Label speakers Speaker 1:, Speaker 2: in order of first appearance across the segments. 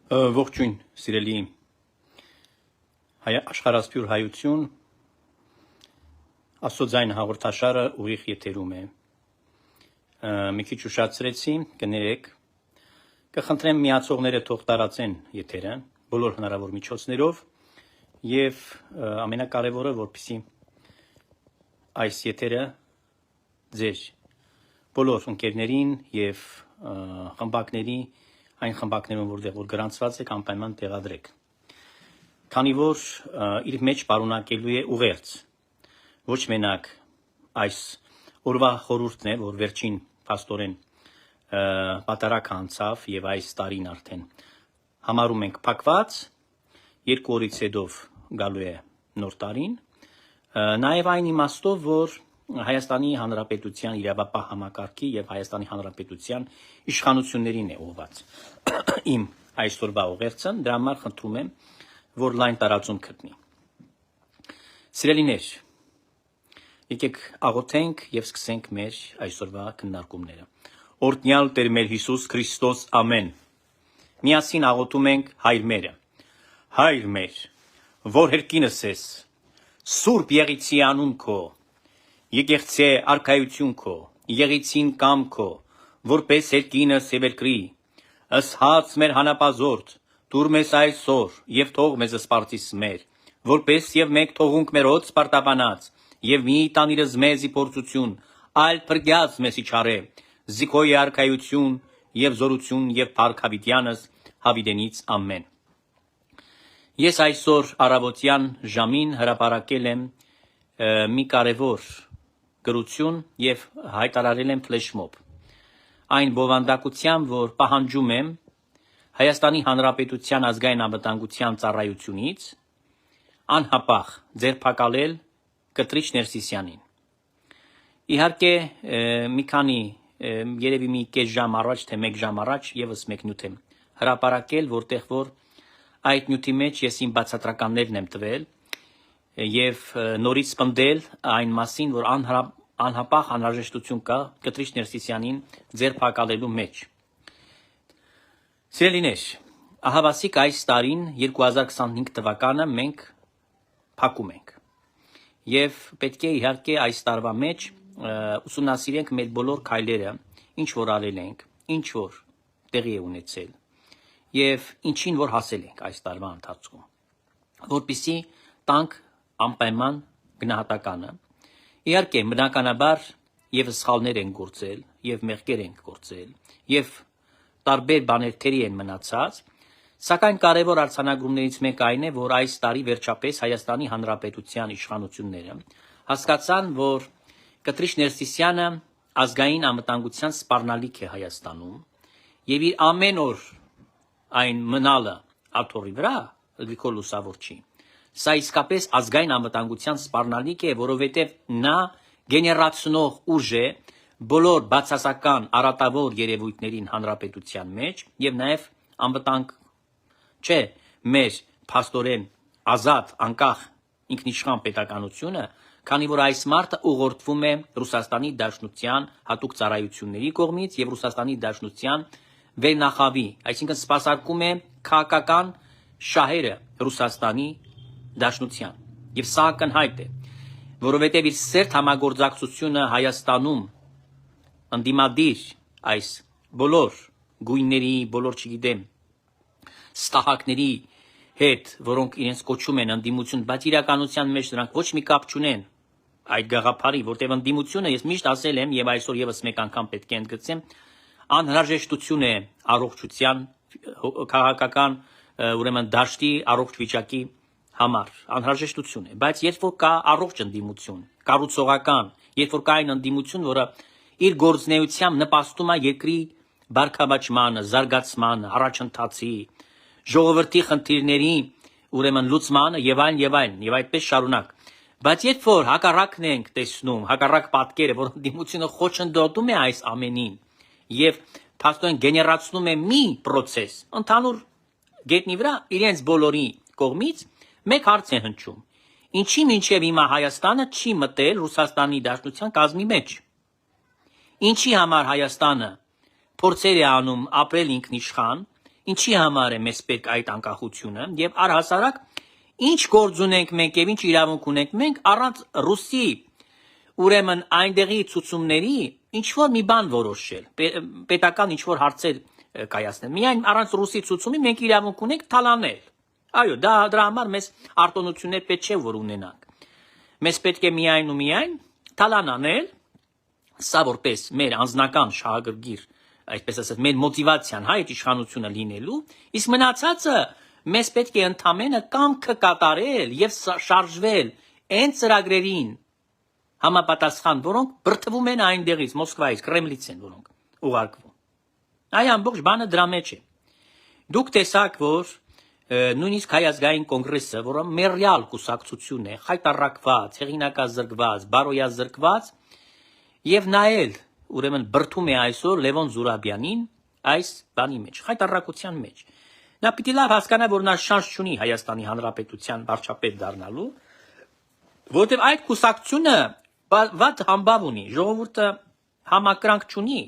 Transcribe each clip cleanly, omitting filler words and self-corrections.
Speaker 1: Ողջույն, սիրելի աշխարհասփյուր հայություն, Աստծոյն հաղորդաշարը ուղիղ եթերում է։ Մի քիչ ուշացրեցի, կներեք, կխնդրեմ միացողները թող տարածեն եթերը բոլոր հնարավոր միջոցներով եւ ամենակարևորը, որպեսզի այս եթերը ձեր բոլոր ընկերներին եւ խմբակների այն խմբակներում, որտեղ որ գրանցված եք, անպայման տեղադրեք։ Քանի որ իր մեջ պարունակելու է ուղերձ, ոչ մենակ այս օրվա խորհուրդն է, որ վերջին փաստորեն պատարագ անցավ եւ այս տարին արդեն համարում ենք փակված, 2 օրից հետո գալու է նոր տարին, նաեւ այն իմաստով, որ Հայաստանի Հանրապետության իրավապահ համակարգի եւ Հայաստանի Հանրապետության իշխանություններին է ուղղված իմ այսօրվա ուղերձը, դրա համար խնդրում եմ, որ լայն տարածում գտնի։ Սիրելիներ, եկեք աղոթենք եւ սկսենք մեր այսօրվա քննարկումները։ Օրհնյալ Տեր մեր Հիսուս Քրիստոս, ամեն։ Միասին աղոթում ենք Հայր մերը։ Հայր մեր, որ հերկինս ես, Սուրբ Եղիցի անուն քո, եկեղեցի արքայություն քո, եղիցին կամ քո, որպես հերկինս եւ երկրի, ըսհաց մեր հանապազորդ, դուր մեզ այսօր եւ թող մեզ սպարտիս մեր, որպես եւ մեկ թողունք մերոց սպարտաբանած, եւ մի տանիրս մեզի փորձություն, այլ փրկյաց մեզ իչարե, զիքոյի արքայություն եւ զորություն եւ փառքավիտյանս հավիտենից ամեն։ Ես այսօր առավոտյան ժամին հրապարակել եմ մի կարևոր գրություն եւ հայտարարել եմ ֆլեշմոբ։ Այն բովանդակությամբ, որ պահանջում եմ Հայաստանի Հանրապետության ազգային անվտանգության ծառայությունից անհապաղ ձերբակալել Կտրիչ Ներսիսյանին։ Իհարկե, մի քանի երևի մի կես ժամ առաջ, թե 1 ժամ առաջ եւս մեկ նյութ եմ հրապարակել, որտեղ որ այդ նյութի մեջ ես իմ բացատրականներն եմ տվել եւ նորից պնդել այն մասին, որ անհապաղ անհրաժեշտություն կա Կտրիչ Ներսիսյանին ձերբակալելու մեջ։ Սիրելիներ, ահավասիկ այս տարին 2025 թվականը մենք փակում ենք։ Եվ պետք է իհարկե այս տարվա մեջ ուսումնասիրենք մեր բոլոր քայլերը, ինչ որ արել ենք, ինչ որ տեղի է ունեցել եւ ինչին որ հասել ենք այս տարվա ընթացքում, որպեսզի տանք անպայման գնահատականը։ Իհարկե, բնականաբար եւ սխալներ են գործել, եւ մեղքեր են գործել, եւ տարբեր բաներ թերի են մնացած, սակայն կարևոր արձանագրումներից մեկը այն է, որ այս տարի վերջապես Հայաստանի Հանրապետության իշխանությունները հասկացան, որ Կտրիչ Ներսիսյանը ազգային անվտանգության սպառնալիք է Հայաստանում, եւ իր ամեն օր այն մնալը աթոռի վրա, Գրիգոր Լուսավոր չի։ Սա իսկապես ազգային անվտանգության սպառնալիք է, որովհետև նա գեներացնող ուժ է բոլոր բացասական արատավոր երևույթներին հանրապետության մեջ եւ նաեւ անվտանգ չէ մեր փաստորեն ազատ անկախ ինքնիշխան պետականությունը, քանի որ այս մարդը ուղղորդվում է Ռուսաստանի Դաշնության հատուկ ծառայությունների կողմից եւ Ռուսաստանի Դաշնության վերնախավի, այսինքն սպասարկում է քաղաքական շահերը Ռուսաստանի Դաշնության եւ սա ակնհայտ է, որովհետեւ իր սերտ համագործակցությունը Հայաստանում ընդդիմադիր այս բոլոր գույների, բոլոր չգիտեմ ստահակների հետ, որոնք իրենց կոչում են ընդդիմություն, բայց իրականության մեջ նրանք ոչ մի կապ չունեն այդ գաղափարի, որտեղ ընդդիմությունը ես միշտ ասել եմ եւ այսօր եւս մեկ անգամ պետք է ընդգծեմ, անհրաժեշտություն է առողջության քաղաքական ուրեմն դաշտի առողջ վիճակի համար, անհրաժեշտություն է, բայց երբ որ կա առողջ ընդդիմություն, կառուցողական, երբ որ կա այն ընդդիմություն, որը իր գործունեությամբ նպաստում է երկրի բարգավաճմանը, զարգացմանը, առաջընթացի, ժողովրդի խնդիրների ուրեմն լուծմանը եւ այլն, եւ այդպես շարունակ։ Բայց երբ որ հակառակն ենք տեսնում, հակառակ պատկերը, որ ընդդիմությունը խոչընդոտում է այս ամենին եւ փաստորեն գեներացնում է մի process, ընդհանուր գետնի վրա իրենց բոլորի կողմից մեկ հարց է հնչում. ինչի մինչև հիմա Հայաստանը չի մտել Ռուսաստանի Դաշնության կազմի մեջ։ Ինչի համար Հայաստանը փորձեր է անում ապրել ինքնիշխան, Ինչի համար է մեզ պետք այդ անկախությունը եւ առհասարակ ինչ գործ ունենք մենք եւ ինչ իրավունք ունենք մենք առանց ռուսի ուրեմն այնտեղի ցուցումների ինչ որ մի բան որոշել պետական ինչ որ հարցեր կայացնել միայն առանց ռուսի ցուցումի մենք իրավունք ունենք թալանել այո դրա համար մեզ արտոնություններ պետք չէ որ ունենանք մեզ պետք է միայն ու միայն թալանանել սա որպես մեր անձնական շահագրգիռ այսպես ասած մեր մոտիվացիան հայ իշխանությունը լինելու իսկ մնացածը մեզ պետք է ընդամենը կամքը կատարել եւ շարժվել այն ծրագրերին համապատասխան որոնք բրդվում են այնտեղից մոսկվայից կրեմլից են որոնք ուղարկվում այ ամբողջ բանը դրա մեջ է դուք տեսաք որ նույնիսկ հայազգային կոնգրեսը որը մերյալ կուսակցություն է խայտարակված հեղինակազրկված բարոյազրկված եւ նայել ուրեմն բրդում է այսօր Լևոն Զուրաբյանին այս բանի մեջ խայտարակության մեջ նա պիտի լավ հասկանա որ նա շանս չունի Հայաստանի Հանրապետության վարչապետ դառնալու որտեղ այդ կուսակցությունը վատ համբավ ունի ժողովուրդը համակրանք չունի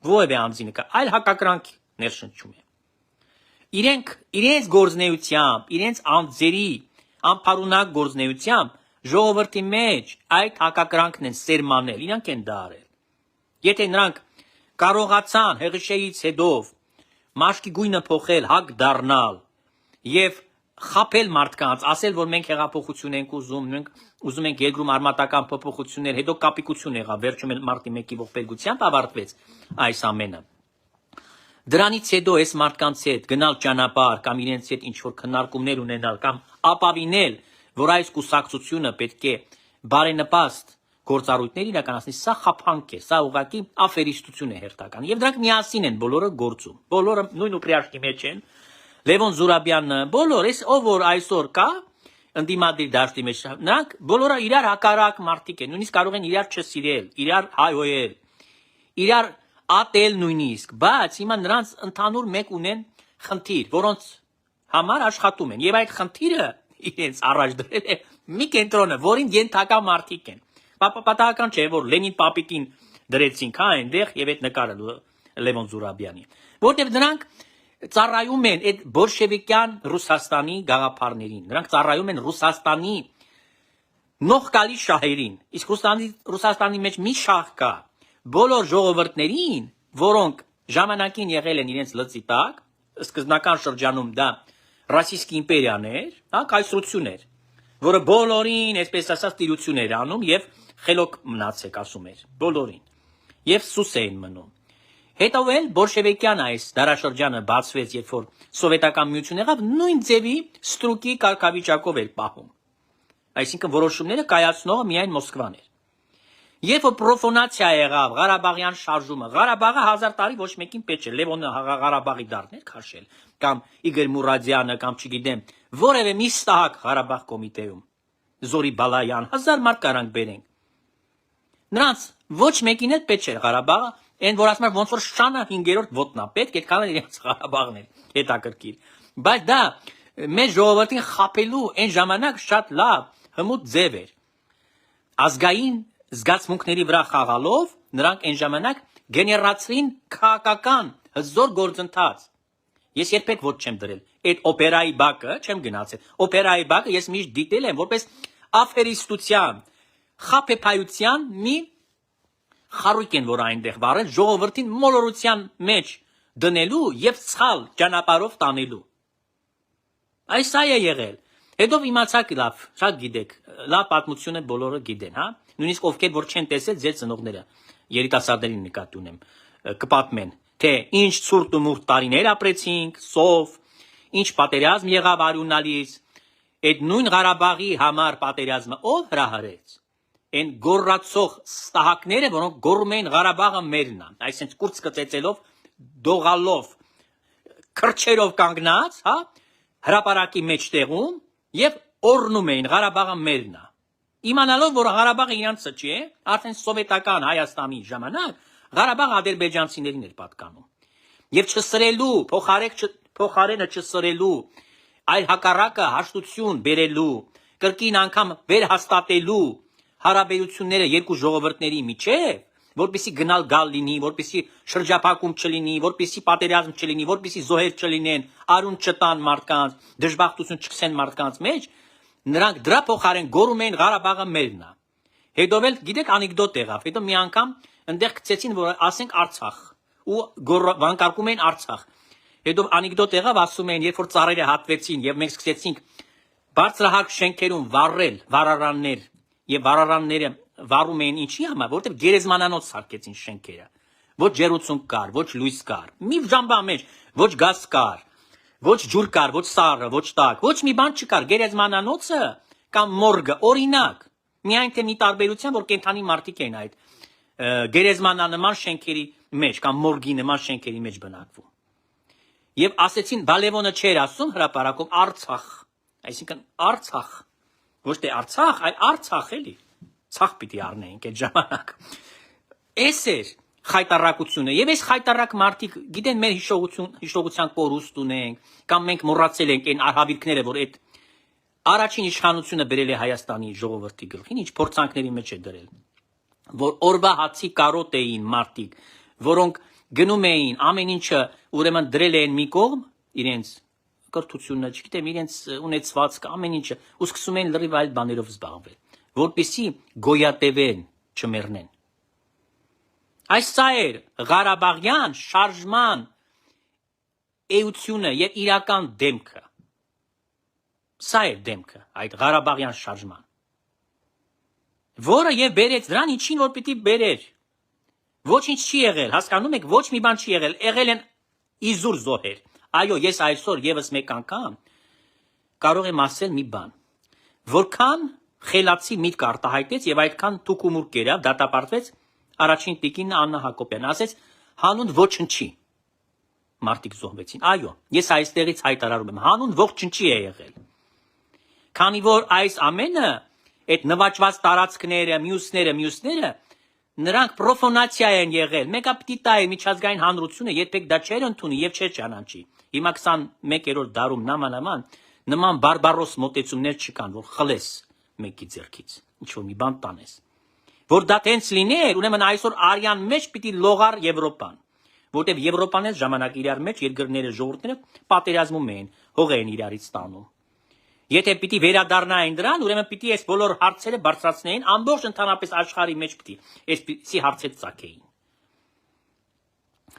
Speaker 1: ովևէ անձի նկատմամբ այլ հակակրանք ներշնչում է իրենց գործնեությամբ իրենց անձերի անփարունակ գործնեությամբ ժողովրդի մեջ այդ հակակրանքն են սերմանել իրանք են դա արել եթե նրանք կարողացան հեղիշեից հետո մաշկի գույնը փոխել հակ դառնալ եւ խապել մարդկանց ասել որ մենք հեղափոխություն ենք ուզում մենք ուզում ենք երկրում արմատական փոփոխություններ հետո կապիկություն եղավ վերջում մարտի 1-ի ողբերգությամբ ավարտվեց այս ամենը դրանից հետո այս մարդկանց հետ գնալ ճանապարհ կամ իրենց հետ ինչ որ քննարկումներ ունենալ կամ ապավինել որ այս կուսակցությունը պետք է բարենպաստ գործառույթներ իրականացնի սա խափանք է սա ուղղակի աֆերիստություն է հերթական եւ դրանք միասին են բոլորը գործում բոլորը նույն ուպրիաշկի մեջ են Լևոն Զուրաբյանը բոլոր այս ով որ այսօր կա ընդդիմադիր դաշտի մեջ նրանք բոլորը իրար հակառակ մարդիկ են նույնիսկ կարող են իրար չսիրել իրար հայհոյել իրար ատել նույնիսկ բայց հիմա նրանց ընդհանուր մեկ ունեն խնդիր որոնց համար աշխատում են եւ այդ խնդիրը իրենց առաջ դրել է մի կենտրոնը որին ենթակա մարդիկ են պատահական չէ որ Լենին պապիկին դրեցինք հա այնտեղ եւ այդ նկարը Լևոն Զուրաբյանի որտեղ նրանք ծառայում են այդ բոլշևիկյան Ռուսաստանի գաղափարներին նրանք ծառայում են Ռուսաստանի նողկալի շահերին իսկ Ռուսաստանի մեջ մի շահ կա բոլոր ժողովուրդներին որոնք ժամանակին եղել են իրենց լծի տակ սկզբնական շրջանում դա ռասիստի իմպերիան էր հա կայսրություն էր որը բոլորին այսպես ասած տիրություն էր անում եւ խելոք մնացեք ասում էր բոլորին եւ սուս էին մնում հետո էլ բոլշևիկյան այս դարաշրջանը բացվեց երբ որ սովետական միություն եղավ նույն ձևի ստրուկի կարգավիճակով էր պահում այսինքն որոշումները կայացնողը միայն Մոսկվան էր երբ որ պրոֆանացիա եղավ Ղարաբաղյան շարժումը Ղարաբաղը 1000 տարի ոչ մեկին պետք չէ Լևոնը Ղարաբաղի դառներ քաշել կամ Իգոր Մուրադյանը կամ չգիտեմ որևէ մի ստահակ Ղարաբաղ կոմիտեում Զորի Բալայան 1000 մարդ կարանք բերենք նրանց ոչ մեկին էլ պետք չէ Ղարաբաղը այն որ ասում են ոնց որ շանը 5-րդ ոտնա պետք է կանալ իրենց Ղարաբաղն է հետաքրքիր բայց դա մեր ժողովրդին խապելու այն ժամանակ շատ լավ հմուտ ձև էր ազգային զգացմունքների վրա խաղալով նրանք այն ժամանակ գեներացրին քաղաքական հզոր գործընթաց ես երբեք ոչ չեմ դրել այդ օպերայի բակը չեմ գնացել օպերայի բակը ես միշտ դիտել եմ որպես աֆերիստության խափեփայության մի խարույկ են որ այնտեղ վարել ժողովրդին մոլորության մեջ դնելու եւ ցալ ճանապարհով տանելու այս է եղել հետո իմացաք լավ շատ գիտեք լավ պատմությունը բոլորը գիտեն հա նույնիսկ ովքեր որ չեն տեսել ձեր ծնողները երիտասարդներին նկատի ունեմ կպատմեն թե ինչ ցուրտ ու մուրտ տարիներ ապրեցինք սով ինչ պատերազմ եղավ արյունալից այդ նույն Ղարաբաղի համար պատերազմը ով հրահրեց այն գոռացող ստահակները որոնք գոռում էին Ղարաբաղը մերն է այսինքն կուրծքը ծեծելով դողալով քրչերով կանգնած հա հրապարակի մեջտեղում եւ օրնում էին Ղարաբաղը մերն է իմանալով որ Ղարաբաղը իրանցը չէ արդեն սովետական Հայաստանի ժամանակ Ղարաբաղը ադրբեջանցիներին էր պատկանում եւ չսրելու փոխարենը չսրելու այլ հակառակը հաշտություն բերելու կրկին անգամ վերհաստատելու հարաբերությունները երկու ժողովուրդների միջև որպեսի գնալ գալ լինի, որպեսի շրջափակում չլինի, որպեսի պատերազմ չլինի, որպեսի զոհեր չլինեն, արուն չտան մարդկանց, դժբախտություն չքսեն մարդկանց մեջ, նրանք դրա փոխարեն գոռում էին Ղարաբաղը մերն է։ Հետո էլ գիտեք անեկդոտ եղավ, հետո մի անգամ այնտեղ գցեցին, որ ասենք Արցախ ու վանկարկում էին Արցախ։ Հետո անեկդոտ եղավ, ասում էին, երբ որ ծառերը հատվեցին եւ մենք սկսեցինք բարձրահարկ շենքերում վառել վառարաններ եւ վառարանները վառում էին ինչի համար, որովհետեւ գերեզմանանոց սարքեցին շենքերը։ Ոչ ջերուցում կար, ոչ լույս կար։ Մի ժամվա մեջ ոչ գազ կար, ոչ ջուր կար, ոչ սառը, ոչ տաք, ոչ մի բան չկար։ Գերեզմանանոցը կամ մորգը օրինակ։ Միայն թե մի տարբերությամբ, որ կենթանի մարդիկ են այդ գերեզմանանման շենքերի մեջ կամ մորգի նման շենքերի մեջ բնակվում։ Եվ ասեցին, Բալևոնը չէր ասում հրապարակում Արցախ, այսինքն Արցախ, ոչ թե Արցախ, այլ Արցախ էլի, ցախ պիտի առնեինք այդ ժամանակ։ Էս էր խայտարակությունը, եւ այս խայտարակ մարդիկ գիտեն մեր հիշողության կորուստ ունենք, կամ մենք մոռացել ենք այն արհավիրքները, որ այդ առաջին իշխանությունը բերել է Հայաստանի ժողովրդի գլխին, ինչ փորձանքների մեջ է դրել, որ օրվա հացի կարոտ էին մարդիկ, որոնք գնում էին ամեն ինչը ուրեմն դրել էին մի կողմ իրենց կրթությունը, չգիտեմ, իրենց ունեցվածքը, ամեն ինչը ու սկսում էին լրիվ այլ բաներով զբաղվել, որպեսզի գոյատևեն, չմեռնեն։ Այս սա էր Ղարաբաղյան շարժման էությունը եւ իրական դեմքը։ Սա էր դեմքը այդ Ղարաբաղյան շարժման, որը եւ բերեց դրան ինչին որ պիտի բերեր։ Ոչինչ չի եղել, հասկանում եք, ոչ մի բան չի եղել, եղել են իզուր զոհեր։ Այո, ես այսօր եւս մեկ անգամ կարող եմ ասել մի բան, որքան խելացի միտք արտահայտեց եւ այդքան թուկումուր կերավ, դատապարտվեց առաջին տիկինը Աննա Հակոբյան, ասեց հանուն ոչնչի մարդիկ զոհվեցին։ Այո, ես այստեղից հայտարարում եմ, հանուն ոչնչի է եղել։ Քանի որ այս ամենը, այդ նվաճված տարածքները, մյուսները նրանք պրոֆանացիա են եղել։ Մեկը պիտի տայ միջազգային հանրությունը երբեք դա չէր ընդունի եւ չէր ճանաչի։ Հիմա 21-րդ դարում նման բարբարոս մոտեցումներ չկան, որ խլես մեկի ձեռքից, ինչ որ մի բան տանես։ Որ դա տենց լիներ, ուրեմն այսօր արյան մեջ պիտի լողար Եվրոպան, որտեւ Եվրոպան էլ ժամանակ իրար մեջ երկրները ժողովուրդները պատերազմում էին, հող էին իրարից ստանում։ Եթե պիտի վերադառնային դրան, ուրեմն պիտի այս բոլոր հարցերը բարձրացնեին, ամբողջ ընդհանրապես աշխարհի մեջ պիտի այսպիսի հարցեր ծագեին։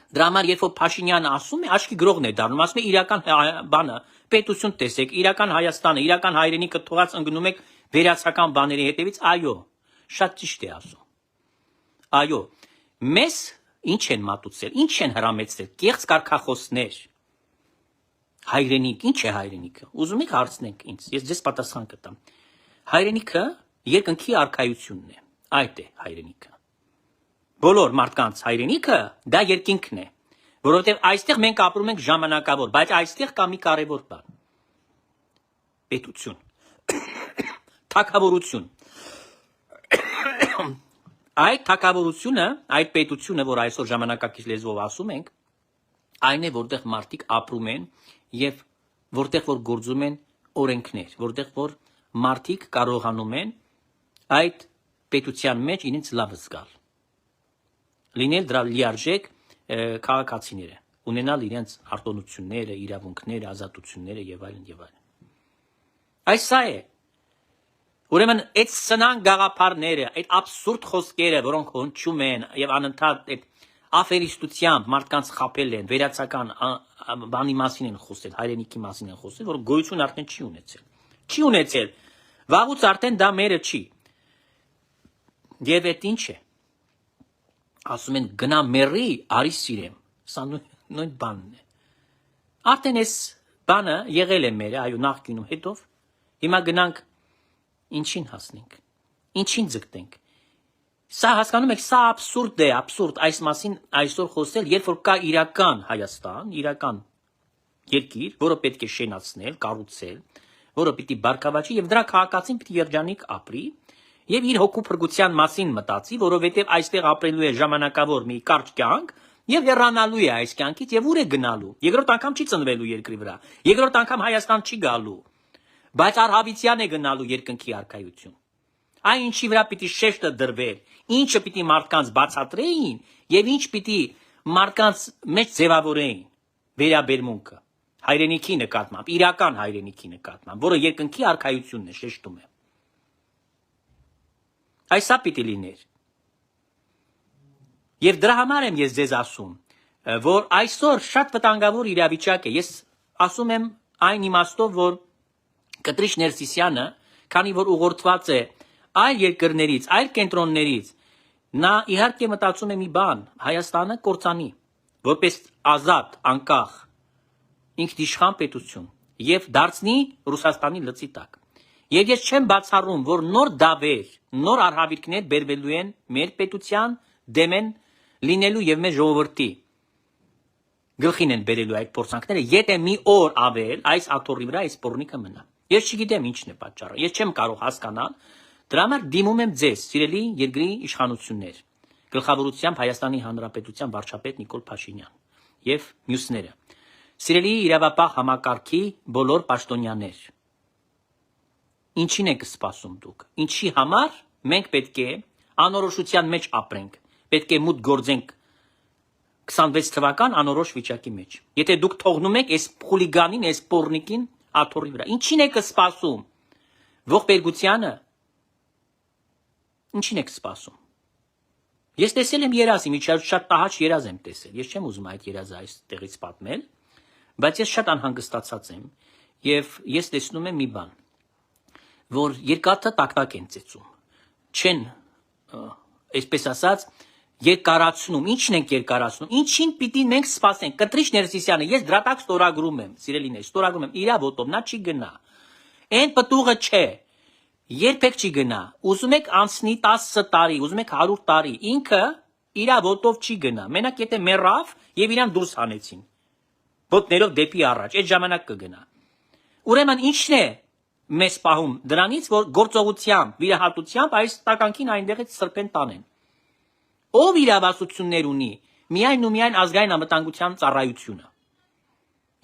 Speaker 1: Դրա համար երբ որ Փաշինյանը ասում է, աչքի գրողն է դառնում, ասում է իրական բանը, պետություն տեսեք, իրական Հայաստանը, իրական հայրենիքը թողած ընկնում եք վերացական բաների հետևից, այո, շատ ճիշտ է ասում։ Այո, մեզ ինչ են մատուցել, ինչ են հրամեցրել, կեղծ կարգախոսներ։ Հայրենիք, ինչ է հայրենիքը։ Ուզում եք հարցնենք ինձ, ես ձեզ պատասխան կտամ։ Հայրենիքը երկնքի արքայությունն է, այդ է հայրենիքը։ Բոլոր մարդկանց հայրենիքը դա երկինքն է, որովհետև այստեղ մենք ապրում ենք ժամանակավոր, բայց այստեղ կա մի կարևոր բան։ Պետություն, թագավորություն։ Այդ թագավորությունը, այդ պետությունը, որ այսօր ժամանակակից լեզվով ասում ենք, այն է, որտեղ մարդիկ ապրում են եւ որտեղ որ գործում են օրենքներ, որտեղ որ մարդիկ կարողանում են այդ պետության մեջ իրենց լավ զգալ, լինել դրա լիարժեք քաղաքացիները, ունենալ իրենց արտոնությունները, իրավունքները, ազատությունները եւ այլն եւ այլն։ Այս սա է։ Ուրեմն այդ սնան գաղափարները, այդ абսուրդ խոսքերը, որոնք հնչում են եւ անընդհատ այդ աֆերիստությամբ մարդկանց խապել են, վերացական բանի մասին են խոսել, հայրենիքի մասին են խոսել, որ գոյություն արդեն չի ունեցել։ Չի ունեցել։ Վաղուց արդեն դա մերը չի։ Եվ այդ ինչ է։ Ասում են գնա մերի, արի սիրեմ։ Սա նույն բանն է։ Արդեն այս բանը եղել է մերը, այո, նախկինում, հետո հիմա գնանք ինչին հասնենք, ինչին ձգտենք։ Սա հասկանում եք, սա абսուրդ է, абսուրդ այս մասին այսօր խոսել, երբ որ կա իրական Հայաստան, իրական երկիր, որը պետք է շենացնել, կառուցել, որը պիտի բարգավաճի եւ դրա քաղաքացին պիտի երջանիկ ապրի եւ իր հոգու փրկության մասին մտածի, որովհետեւ այստեղ ապրելու է ժամանակավոր մի կարճ կյանք եւ հեռանալու է այս կյանքից եւ ուր է գնալու։ Երկրորդ անգամ չի ծնվելու երկրի վրա։ Երկրորդ անգամ Հայաստան չի գալու։ Բայց Արհավիտյան է գնալու երկնքի արքայություն։ Այն ինչի վրա պիտի շեշտը դրվեր, ինչը պիտի մարդկանց բացատրեին եւ ինչ պիտի մարդկանց մեջ ձևավորեին վերաբերմունքը հայրենիքի նկատմամբ, իրական հայրենիքի նկատմամբ, որը երկնքի արքայությունն է, շեշտում է։ Այսա պիտի լիներ։ Եվ դրա համար եմ ես ձեզ ասում, որ այսօր շատ վտանգավոր իրավիճակ է։ Ես ասում եմ այն իմաստով, որ Կտրիչ Ներսիսյանը, քանի որ ուղղորդված է այլ երկրներից, այլ կենտրոններից, նա իհարկե մտածում է մի բան, Հայաստանը կործանի, որպես ազատ, անկախ, ինքնիշխան պետություն եւ դարձնի Ռուսաստանի լծի տակ։ Եվ ես չեմ բացառում, որ նոր դավեր, նոր արհավիրքներ բերվելու են մեր պետության դեմ են լինելու եւ մեր ժողովրդի գլխին են բերելու այդ փորձանքները, եթե մի օր ավել այս աթոռի վրա այս բորնիկը մնա։ Ես չգիտեմ ինչն է պատճառը։ Ես չեմ կարող հասկանալ։ Դրա համար դիմում եմ ձեզ, սիրելի երկրի իշխանություններ, գլխավորությամբ Հայաստանի Հանրապետության վարչապետ Նիկոլ Փաշինյան եւ մյուսները։ Սիրելի իրավապահ համակարգի բոլոր պաշտոնյաներ, ինչին եք սպասում դուք։ Ինչի համար մենք պետք է անորոշության մեջ ապրենք, պետք է մուտք գործենք 26 թվական անորոշ վիճակի մեջ։ Եթե դուք թողնում եք այս խուլիգանին, այս պորնիկին աթոռի վրա, ինչին եք սպասում։ Ողբերգությանը ինչին եք սպասում։ Ես տեսել եմ երազի, շատ տհաճ երազ եմ տեսել։ Ես չեմ ուզում այդ երազը այստեղից պատմել, բայց ես շատ անհանգստացած եմ եւ ես տեսնում եմ մի բան, որ երկաթը տակտակ են ծեծում։ Չեն, այսպես ասած, երկարացնում, ինչն ենք երկարացնում, ինչին պիտի մենք սպասենք։ Կտրիչ Ներսիսյանը, ես դրատակ ստորագրում եմ, սիրելիներ, ստորագրում եմ, իրա ոտով, նա չի գնա։ Այն պտուղը չէ, երբեք չի գնա։ Ուզում եք անցնի 10 տարի, ուզում եք 100 տարի, ինքը իրա ոտով չի գնա։ Մենակ եթե մեռավ եւ իրան դուրս հանեցին։ Ոտներով դեպի առաջ, այդ ժամանակ կգնա։ Ուրեմն ինչն է մեզ պահում դրանից, որ գործողությամբ, վիրահատությամբ այս տականքին այնտեղից սրբեն տանեն։ Ով իրավասություններ ունի, միայն ու միայն ազգային անվտանգության ծառայությունը։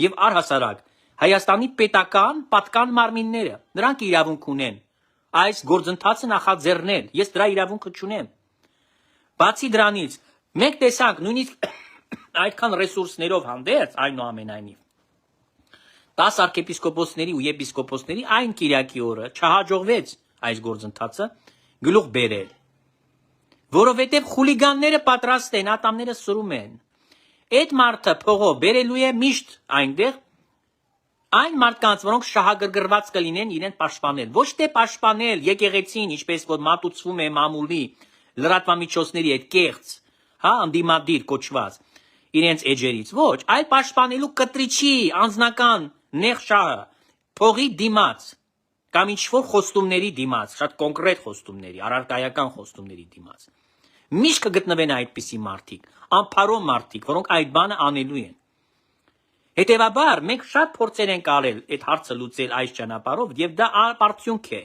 Speaker 1: Եվ առհասարակ Հայաստանի պետական պատկան մարմինները, նրանք իրավունք ունեն այս գործընթացը նախաձեռնել։ Ես դրա իրավունքը չունեմ։ Բացի դրանից, մենք տեսանք նույնիսկ այդքան ռեսուրսներով հանդերձ, այնուամենայնիվ 10 arczepiskoposների ու եպիսկոպոսների այն Կիրակի օրը չհաջողվեց այս գործընթացը գլուխ բերել, որովհետև խուլիգանները պատրաստ են, ատամները սրում են։ Այդ մարդը փողով բերելու է միշտ այնտեղ այն մարդկանց, որոնք շահագրգռված կլինեն իրեն պաշտպանել, ոչ թե պաշտպանել եկեղեցին, ինչպես որ մատուցվում է մամուլի լրատվամիջոցների այդ կեղծ, անդիմադիր կոչված իրենց էջերից, ոչ, այլ պաշտպանելու կտրիչի անձնական նեղ շահը, փողի դիմաց, կամ ինչ-որ խոստումների դիմաց, շատ կոնկրետ խոստումների, առարկայական խոստումների դիմաց։ Միշտ կգտնվեն այդպիսի մարդիկ, անփարո մարդիկ, որոնք այդ բանը անելու են։ Հետևաբար, մենք շատ փորձեր ենք արել այդ հարցը լուծել այս ճանապարհով, եւ դա արդյունք է։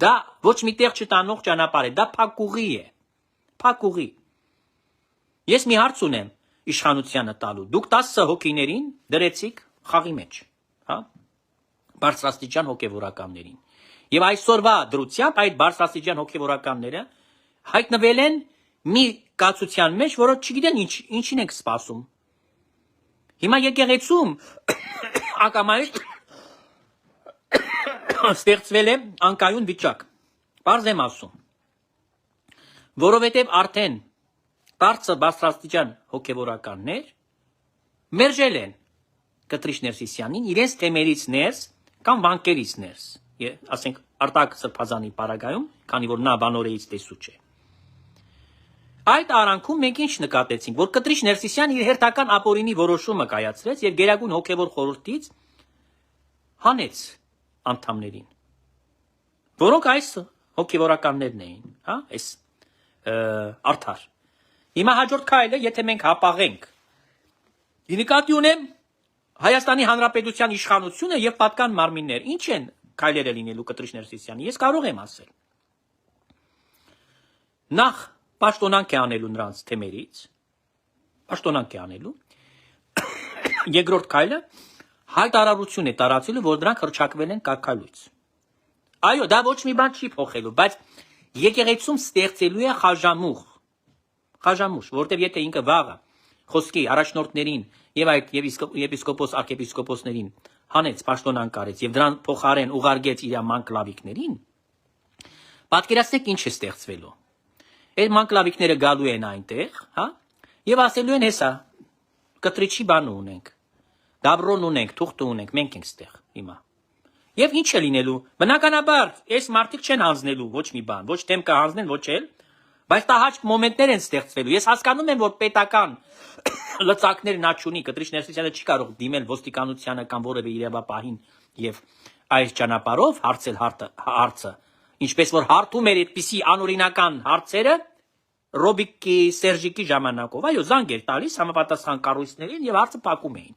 Speaker 1: Դա ոչ միտեղ չտանող ճանապարհ է, դա փակուղի է։ Փակուղի։ Ես մի հարց ունեմ իշխանությանը տալու։ Դուք 10 հոգիներին դրեցիք խաղի մեջ, հա? Բարձրաստիճան հոգևորականներին։ Եվ այսօրվա դրությամբ այդ բարձրաստիճան հոգևորականները հայտնվել են մի կացության մեջ, որը չգիտեն ինչին եք սպասում։ Հիմա եկեղեցում ակամայից ստեղծվել է անկայուն վիճակ։ Պարզ եմ ասում, որովհետև արդեն բարձրաստիճան հոգևորականներ մերժել են Կտրիչ Ներսիսյանին իրենց թեմերից ներս կամ վանկերից ներս, ասենք Արտակ Սրբազանի պարագայում, քանի որ նա բանորեից տեսու չէ։ Այդ արանքում մենք ինչ նկատեցինք, որ Կտրիչ Ներսիսյանը իր հերթական ապօրինի որոշումը կայացրեց եւ Գերագույն հոգևոր խորհրդից հանեց անդամներին, որոնք այս հոգևորականներն էին, հա, այս արդար։ Հիմա հաջորդ քայլը, եթե մենք հապաղենք, նկատի ունեմ Հայաստանի Հանրապետության իշխանությունը եւ պատկան մարմիններ, ինչ են քայլերը լինելու Կտրիչ Ներսիսյանի, ես կարող եմ ասել։ Նախ պաշտոնանք է անելու նրանց թեմերից, պաշտոնանք է անելու, երկրորդ քայլը հայտարարություն է տարածելու, որ դրանք հռչակվել են կարգալույց։ Այո, դա ոչ մի բան չի փոխելու, բայց եկեղեցում ստեղծելու է խաժամուխ, որտեղ եթե ինքը վաղը խոսքի առաջնորդներին եւ այդ եպիսկոպոս arczepiskopոսներին հանեց պաշտոնան կարեց եւ դրան փոխարեն ուղարկեց իր մանկլավիկներին, պատկերացնեք ինչ է ստեղծվելու։ Այդ մանկլավիկները գալու են այնտեղ, հա, եւ ասելու են հեսա կտրիչի բան ունենք, դաբրոն ունենք, թուղթ ունենք, մենք ենք ստեղ հիմա։ Եվ ինչ է լինելու։ Բնականաբար, այս մարդիկ չեն հանձնելու ոչ մի բան, ոչ թեմ կհանձնեն, ոչ էլ, բայց տահաճ մոմենտներ են ստեղծվելու։ Ես հասկանում եմ, որ պետական լծակներ նա չունի, Կտրիչ Ներսիսյանը չի կարող դիմել ոստիկանությանը կամ որևէ իրավապահին եւ այս ճանապարհով հարցել հարցը, ինչպես որ հարթում էր այդպիսի անօրինական հարցերը Ռոբիկի, Սերժիկի ժամանակով, այո, զանգ էր տալիս համապատասխան կառույցներին եւ հարցը փակում էին։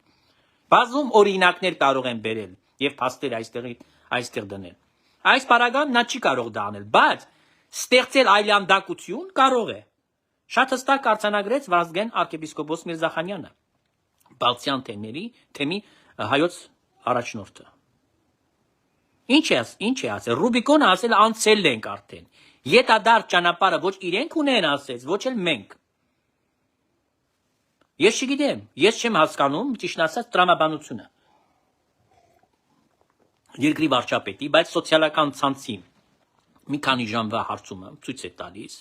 Speaker 1: Բազում օրինակներ կարող են բերել եւ փաստեր այստեղ դնել։ Այս պարագան նա չի կարող դա անել, բայց ստեղծել այլանդակություն կարող է։ Շատ հստակ արձանագրեց Վազգեն arczepiskopos Միրզախանյանը, Բալթյան թեմի հայոց առաջնորդը։ Ինչ է ասել, Ռուբիկոնը ասել անցել ենք արդեն։ Ետադարձ ճանապարհը ոչ իրենք ունեն ասեց, ոչ էլ մենք։ Ես չգիտեմ, ես չեմ հասկանում, ճիշտ ասած, տրամաբանությունը երկրի վարչապետի, բայց սոցիալական ցանցի մի քանի ժամվա հարցումը ցույց է տալիս,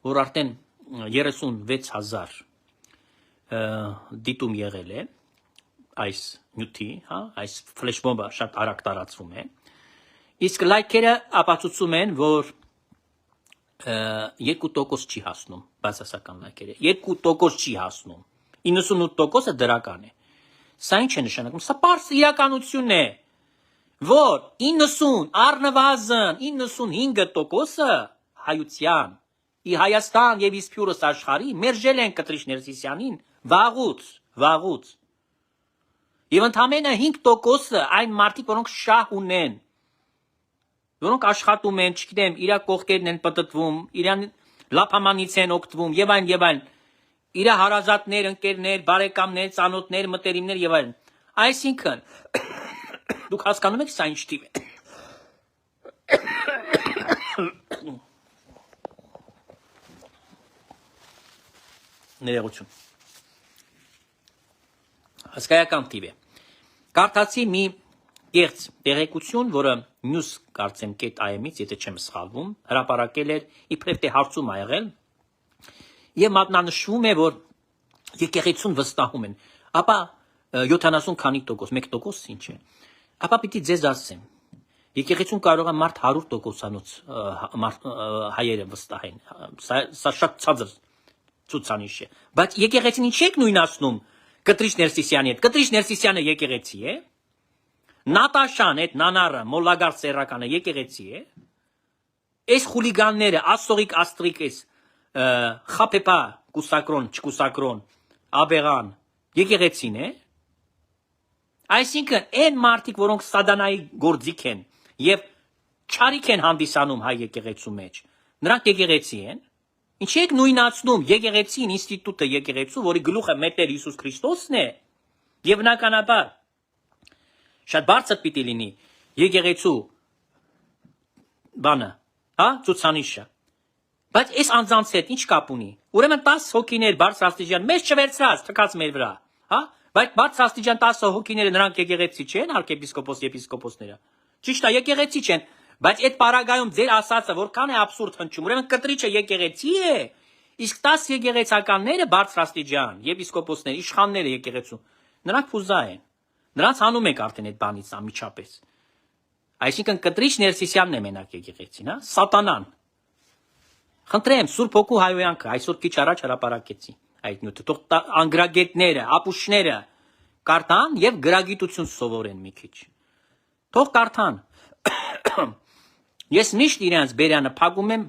Speaker 1: որ արդեն 36,000 դիտում եղել է այս նյութի, հա, այս ֆլեշմոբը շատ արագ տարածվում է։ Իսկ լայքերը ապացուցում են, որ 2% չի հասնում, բացասական լայքերը, 2% չի հասնում, 98%-ը դրական է։ Սա ինչ է նշանակում, սա պարզ իրականություն է, որ 90, առնվազն 95%-ը հայության, ի Հայաստան եւ իսպյուրս աշխարհի մերժել են Կտրիչ Ներսիսյանին վաղուց։ Եվ ընդամենը 5%-ը այն մարդիկ, որոնք շահ ունեն, որոնք աշխատում են, չգիտեմ, իր կողքերն են պտտվում, իրան լափամանից են օգտվում եւ այլն, իր հարազատներ, ընկերներ, բարեկամներ, ծանոթներ, մտերիմներ եւ այլն։ Այսինքն դուք հասկանում եք սա ինչ թիվ է։ Ներողություն։ Հսկայական թիվ է։ Կարդացի մի կեղծ տեղեկություն, որը News կարծեմ .am-ից, եթե չեմ սխալվում, հրապարակել էր, իբրև թե հարցում ա եղել, եւ մատնանշվում է, որ եկեղեցուն վստահում են, ապա 70 քանի տոկոս, 1% ինչ է, ապա պիտի ձեզ ասեմ, եկեղեցուն կարող է մարդ 100%-անոց հայերը վստահեն, սա շատ ցածր ցուցանիշ է, բայց եկեղեցին ինչ եք նույնացնում Կտրիչ Ներսիսյանի հետ, Կտրիչ Ներսիսյանը եկեղեցի է, Նատաշան այդ նանարը, մոլագար սերականը եկեղեցի է, այս խուլիգանները, ասողիկ աստրիկ էս, խապեպա, կուսակրոն, չկուսակրոն, աբեղան, եկեղեցին է, այսինքն այն մարդիկ, որոնք սադանայի գործիք են եւ չարիք են հանդիսանում հայ եկեղեցու մեջ, նրանք եկեղեցի են, ինչ եք նույնացնում եկեղեցին, ինստիտուտը եկեղեցու, որի գլուխը մետր Հիսուս Քրիստոսն է, եւ բնականաբար շատ բարձր պիտի լինի եկեղեցու բանը, հա, ցուցանիշը։ Բայց այս անձանց հետ ինչ կապ ունի։ Ուրեմն 10 հոգիներ բարձրաստիճան մեզ չվերցրած, թքած մեր վրա, հա, բայց բարձրաստիճան 10 հոգիները նրանք եկեղեցի չեն, arczepiskopos, եպիսկոպոսները։ Ճիշտ է, եկեղեցի չեն, բայց այդ պարագայում ձեր ասածը որքան է абսուրդ հնչում։ Ուրեմն Կտրիչը եկեղեցի է, իսկ 10 եկեղեցականները բարձրաստիճան, եպիսկոպոսներ, իշխանները եկեղեցու, նրանք փուզա են։ Նրանց հանում եք արդեն այդ բանից անմիջապես։ Այսինքն Կտրիչ Ներսիսյանն է մենակ եկեղեցին, հա, սատանան։ Խնդրեմ, Սուրբ Հոգու հայոյանքը այսօր քիչ առաջ հրապարակեցի այդ նյութը։ Թող անգրագետները, ապուշները կարդան եւ գրագիտություն սովորեն մի քիչ։ Թող կարդան։ Ես միշտ իրենց բերանը փակում եմ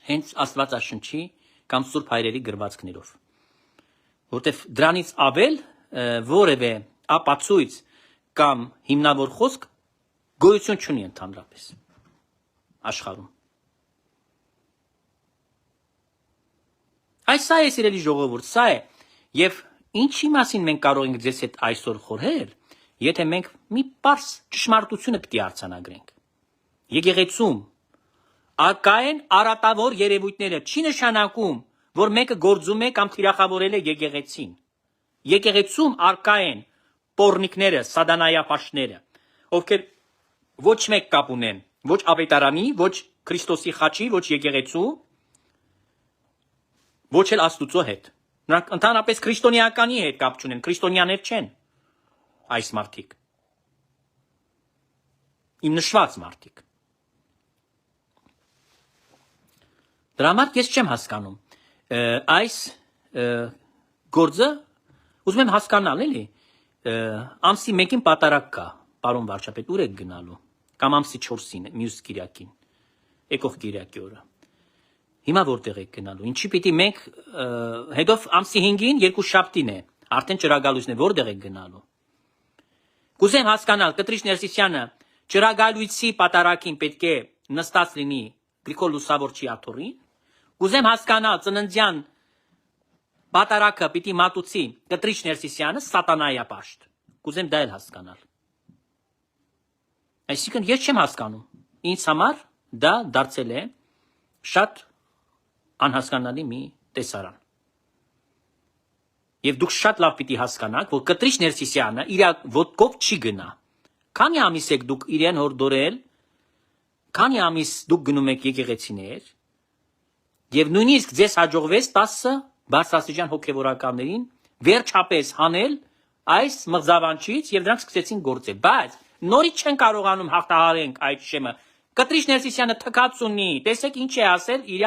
Speaker 1: հենց Աստվածաշնչի կամ Սուրբ հայրերի գրվածքներով։ Որտեվ դրանից ավել որևէ ապացույց կամ հիմնավոր խոսք գոյություն չունի ընդհանրապես աշխարհում։ Այս սա է սիրելի ժողովուրդ, սա է, եւ ինչի մասին մենք կարող ենք ձեզ հետ այսօր խորհել, եթե մենք մի պարզ ճշմարտությունը պիտի արձանագրենք։ Եկեղեցում Ակային արատավոր երևույթները չի նշանակում, որ մեկը գործում է կամ թիրախավորել է եկեղեցին։ Եկեղեցում արկա են պոռնիկները, սատանայապաշտները, ովքեր ոչ մեկ կապ ունեն, ոչ ավետարանի, ոչ Քրիստոսի խաչի, ոչ եկեղեցու, ոչ էլ Աստուծո հետ։ Նրանք ընդհանրապես քրիստոնեականի հետ կապ չունեն, քրիստոնյաներ չեն այս մարդիկ։ Իմ նշված մարդիկ։ Դրա համար ես չեմ հասկանում այս գործը, ուզում եմ հասկանալ, էլի, ամսի 1-ին պատարակ կա, պարոն վարչապետ, ուր եք գնալու, կամ ամսի 4-ին, մյուս կիրակին, եկող կիրակի օրը։ Հիմա որտեղ եք գնալու, ինչի պիտի մենք, հետո ամսի 5-ին, երկուշաբթին է, արդեն ճրագալույցն է, որտեղ եք գնալու։ Կուզեմ հասկանալ, Կտրիչ Ներսիսյանը ճրագալույցի պատարակին պետք է նստած լինի Գրիգոր Լուսավորչի աթոռին, կուզեմ հասկանալ ծննդյան պատարակը պիտի մատուցի Կտրիչ Ներսիսյանը սատանայապաշտ, կուզեմ դա էլ հասկանալ։ Այսինքն ես չեմ հասկանում, ինձ համար դա դարձել է շատ անհասկանալի մի տեսարան։ Եվ դուք շատ լավ պիտի հասկանաք, որ Կտրիչ Ներսիսյանը իր ոտքով չի գնա։ Քանի ամիս եք դուք իրեն հորդորել, քանի ամիս դուք գնում եք եկեղեցիներ, եւ նույնիսկ ձեզ հաջողվեց 10 բարձրաստիճան հոգեվորականներին վերջապես հանել այս մղձավանջից եւ դրանք սկսեցին գործել, բայց նորից չեն կարողանում հաղթահարենք այդ շեմը։ Կտրիչ Ներսիսյանը թքած ունի, տեսեք ինչ է ասել իր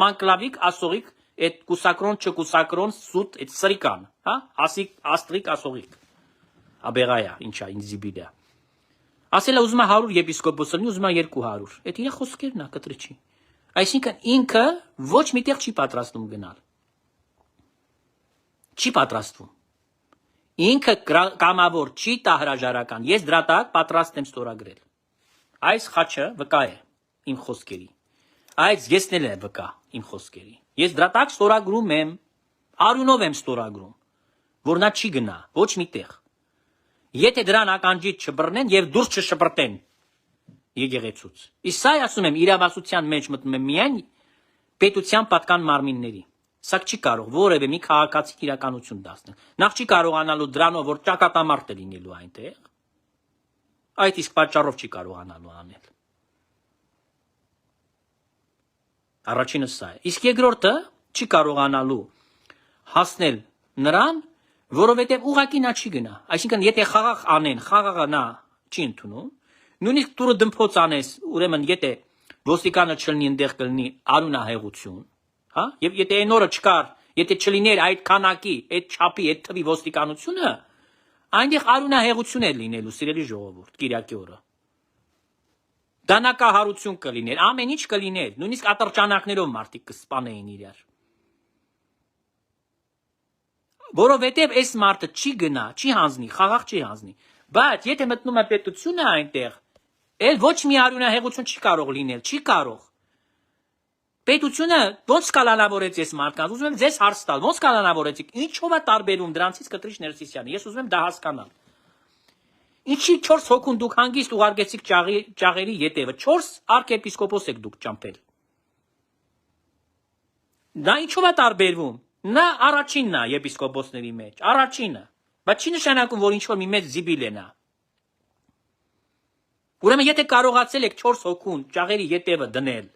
Speaker 1: մանկլավիկ ասողիկ այդ կուսակրոն չկուսակրոն սուտ այդ սրիկան, հա, ասիկ աստրիկ ասողիկ։ Աբեղայա, ինչա, ինձիբիլա։ Ասել է ուզում է 100 եպիսկոպոս լինի, ուզում է 200։ Այդ իր խոսքերն է Կտրիչի։ Այսինքն ինքը ոչ միտեղ չի պատրաստում գնալ։ Չի պատրաստվում։ Ինքը կամավոր չի տա հրաժարական։ Ես դրա տակ պատրաստ եմ ստորագրել։ Այս խաչը վկա է իմ խոսքերի։ Այս եսնել է վկա իմ խոսքերի։ Ես դրա տակ ստորագրում եմ, արյունով եմ ստորագրում, որ նա չի գնա ոչ միտեղ։ Եթե դրան ականջից չբռնեն եւ դուրս չշպրտեն եկեղեցուց։ Իսկ սա ասում եմ իրավասության մեջ մտնում եմ միայն պետության պատկան մարմինների։ Սա չի կարող որևէ մի քաղաքացի իրականություն դարձնել։ Նախ չի կարողանալու դրանով, որ ճակատամարտ է լինելու այնտեղ։ Այդ իսկ պատճառով չի կարողանալու անել։ Առաջինը սա է։ Իսկ երկրորդը չի կարողանալու հասնել նրան, որովհետև ուղղակի նա չի գնա։ Այսինքն եթե խաղաղ անեն, խաղաղը նա չի ընդունում, նույնիսկ դուրը դմփոց անես, ուրեմն եթե ոստիկանը չլինի այնտեղ կլինի արունահեղություն, հա? Եվ եթե այն օրը չկար, եթե չլիներ այդ քանակի, այդ չափի, այդ թվի ոստիկանությունը, այնտեղ արունահեղություն է լինելու, սիրելի ժողովուրդ, Կիրակի օրը։ Դանակահարություն կլիներ, ամեն ինչ կլիներ, նույնիսկ ատրճանակներով մարդիկ կսպանեին իրար։ Որովհետև այս մարդը չի գնա, չի հանձնի, խաղաղ չի հանձնի։ Բայց եթե մտնում է պետությունը այնտեղ, էլ ոչ մի արյունահեղություն չի կարող լինել, չի կարող։ Պետությունը ոնց կալանավորեց այս մարդկանց, ուզում եմ ձեզ հարց տալ, ոնց կալանավորեցիք, ինչով է տարբերում դրանցից Կտրիչ Ներսիսյանը, ես ուզում եմ դա հասկանալ։ Ինչի 4 հոգուն դուք հանգիստ ուղարկեցիք ճաղերի ետևը, 4 արքեպիսկոպոս եք դուք ճամփել։ Դա ինչով է տարբերվում։ Նա առաջինն է եպիսկոպոսների մեջ, առաջինը, բայց չի նշանակում, որ ինչ-որ մի մեծ զիբիլ է նա։ Ուրեմն եթե կարողացել եք 4 հոգուն ճաղերի ետևը դնել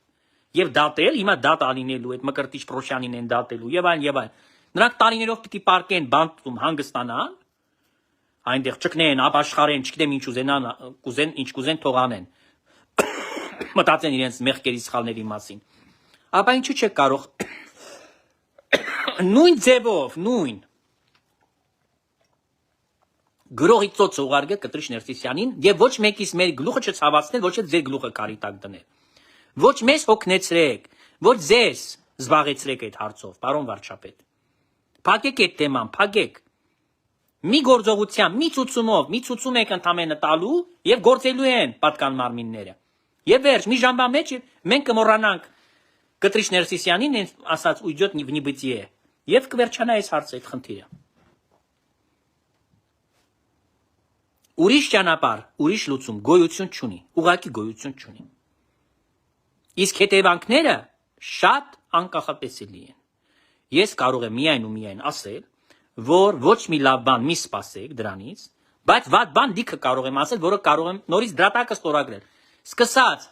Speaker 1: եւ դատել, հիմա դատ անինելու այդ Մկրտիչ Պրոշյանին են դատելու եւ այլն եւ այլն։ Նրանք տարիներով պիտի պարկեն բանտում հանգստանան, այնտեղ ճկնեն, ապաշխարեն, չգիտեմ ինչ ուզենան, կուզեն, ինչ կուզեն թողանեն։ Մտածեն իրենց մեղքերի սխալների մասին։ Ապա ինչու՞ չեք կարող նույն ձևով, նույն գրողի ծոցը ուղարկել Կտրիչ Ներսիսյանին եւ ոչ մեկից մեր գլուխը չցավացնել, ոչ էլ ձեր գլուխը կարի տակ դնել։ Ոչ մեզ հոգնեցրեք, ոչ ձեզ զբաղեցրեք այդ հարցով, պարոն վարչապետ։ Փակեք այդ թեման, փակեք։ Մի գործողությամբ, մի ցուցումով, մի ցուցում եք ընդամենը տալու եւ գործելու են պատկան մարմինները։ Եվ վերջ, մի ժամվա մեջ մենք կմոռանանք Կտրիչ Ներսիսյանին ասած ուջոտ նիբնիբիցի է եւ կվերջանա այս հարցը, այդ խնդիրը։ Ուրիշ ճանապարհ, ուրիշ լուծում գոյություն չունի, ուղղակի գոյություն չունի։ Իսկ հետևանքները շատ անկախատեսելի են։ Ես կարող եմ միայն ու միայն ասել, որ ոչ մի լավ բան մի սպասեք դրանից, բայց վատ բան դիքը կարող եմ ասել, որը կարող եմ նորից դրատակը ստորագրել։ Սկսած